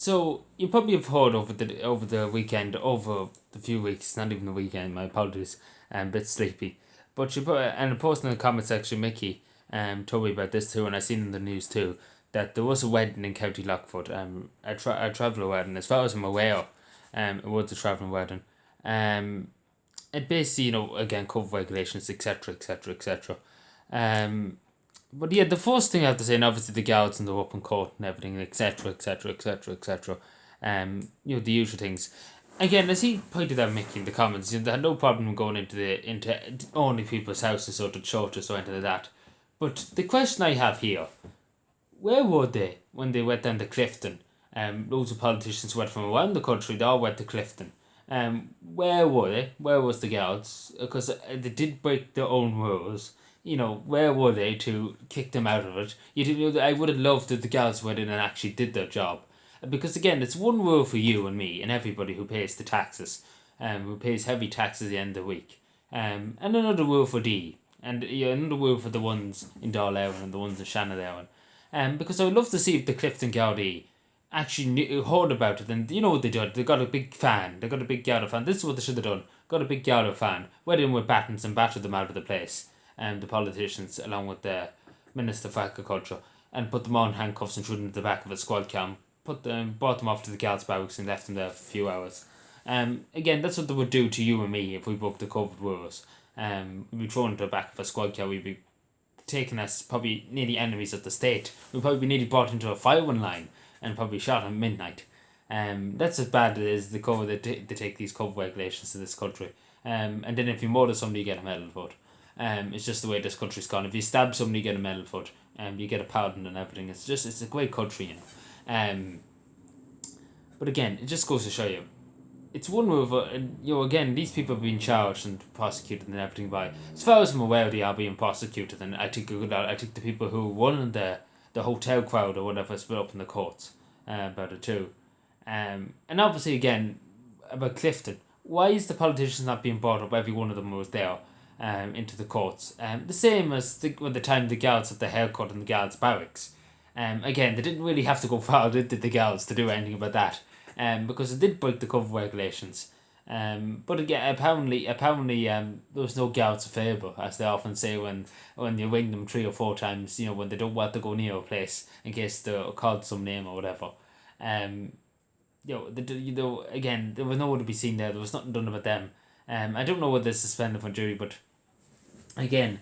So you probably have heard over the weekend, over the few weeks, not even the weekend. My apologies, I'm a bit sleepy. But you put and a post in the comment section, Mickey, told me about this too, and I seen in the news too that there was a wedding in County Lockwood, a traveller wedding. As far as I'm aware, it was a travelling wedding. Um, it basically, again, COVID regulations, etc., etc., etc. But yeah, the first thing I have to say, and obviously the guards and the open court and everything, etc., etc., etc., etc. The usual things. Again, as he pointed out, Mickey, in the comments, they had no problem going into only people's houses or the churches or anything like that. But the question I have here, where were they when they went down to Clifton? Loads of politicians went from around the country, they all went to Clifton. Where were they? Where was the guards? Because they did break their own rules. Where were they to kick them out of it? I would have loved if the guards went in and actually did their job. Because again, it's one rule for you and me and everybody who pays the taxes, who pays heavy taxes at the end of the week. And another rule for D, and another rule for the ones in Darlawan and the ones in Shannon. Because I would love to see if the Clifton Gaudi actually heard about it, and you know what they did? They got a big fan. They got a big Gauda fan. This is what they should have done. Got a big Gauda fan. Went in with batons and battered them out of the place. The politicians, along with the Minister for Agriculture, and put them on handcuffs and threw them to the back of a squad cam. Brought them off to the Guards barracks and left them there for a few hours. Again, that's what they would do to you and me if we broke the COVID rules. We'd be thrown to the back of a squad car. We'd be taken as probably nearly enemies of the state. We'd probably be nearly brought into a firing line and probably shot at midnight. That's as bad as the cover they take these COVID regulations to this country. And then if you murder somebody, you get a medal for it. It's just the way this country's gone. If you stab somebody, you get a medal for it. You get a pardon and everything. It's a great country. But again, it just goes to show you, it's one move. Again, these people have been charged and prosecuted and everything by. As far as I'm aware, they are being prosecuted, and I think the people who won the hotel crowd or whatever split up in the courts about it too. And obviously again about Clifton, why is the politicians not being brought up? Every one of them was there. Into the courts. The same as the time the guards had the haircut in the guards barracks. Again, they didn't really have to go far, did the guards, to do anything about that. Because it did break the COVID regulations. But again, apparently, there was no guards available, as they often say when you ring them 3 or 4 times. When they don't want to go near a place in case they're called some name or whatever. Um, again, there was no one to be seen there. There was nothing done about them. I don't know whether they're suspended from jury, but again,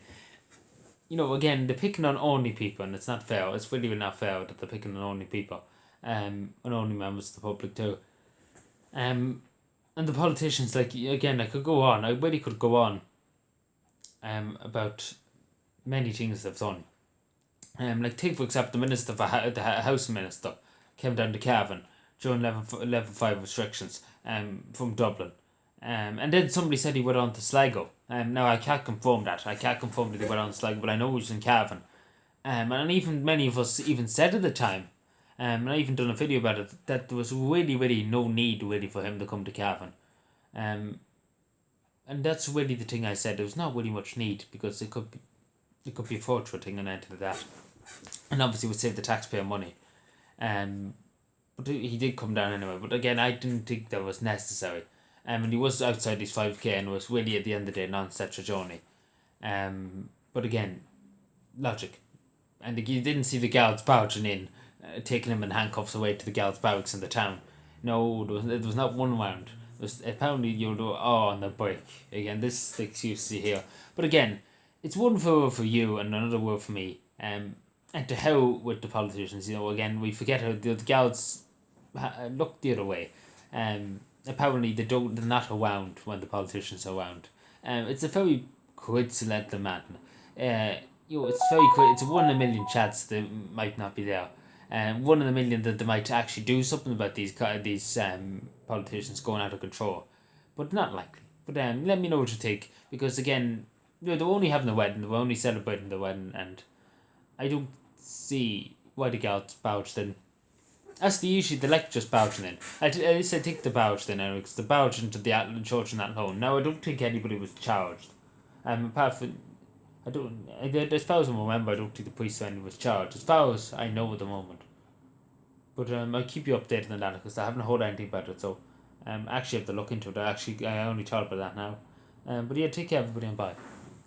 again, they're picking on only people, and it's not fair. It's really not fair that they're picking on only people, and only members of the public too. And the politicians, like, again, I could go on. I really could go on. About many things they've done. Like take for example the minister for the house minister came down to Cavan during level 5 restrictions. From Dublin. And then somebody said he went on to Sligo. Now I can't confirm that. I can't confirm that he went on to Sligo, but I know he was in Cavan. And even many of us even said at the time, and I even done a video about it, that there was really, really no need really for him to come to Cavan. And that's really the thing I said. There was not really much need because it could be a fortune thing and into that, and obviously would save the taxpayer money. But he did come down anyway. But again, I didn't think that was necessary. And he was outside his 5K and was really at the end of the day non-stretcher journey. But again, logic. And you didn't see the guards barging in, taking him in handcuffs away to the guards barracks in the town. No, there was not one round. It was apparently on the break. Again, this is the excuse here. But again, it's one for you and another word for me. And to hell with the politicians. Again, we forget how the guards look the other way. Apparently they're not around when the politicians are around. It's a very coincidental man. It's a 1 in a million chance they might not be there. 1 in a million that they might actually do something about these politicians going out of control, but not likely. But let me know what you think, because again, they're only having a wedding, they're only celebrating the wedding, and I don't see why the girls barged in. As they like just barging in. At least I think they barged in, because they barged into the church and that alone. Now I don't think anybody was charged. Apart from as far as I remember, I don't think the priest was charged. As far as I know at the moment. But I'll keep you updated on that because I haven't heard anything about it. So I actually have to look into it. I only thought about that now. But yeah, take care everybody and bye.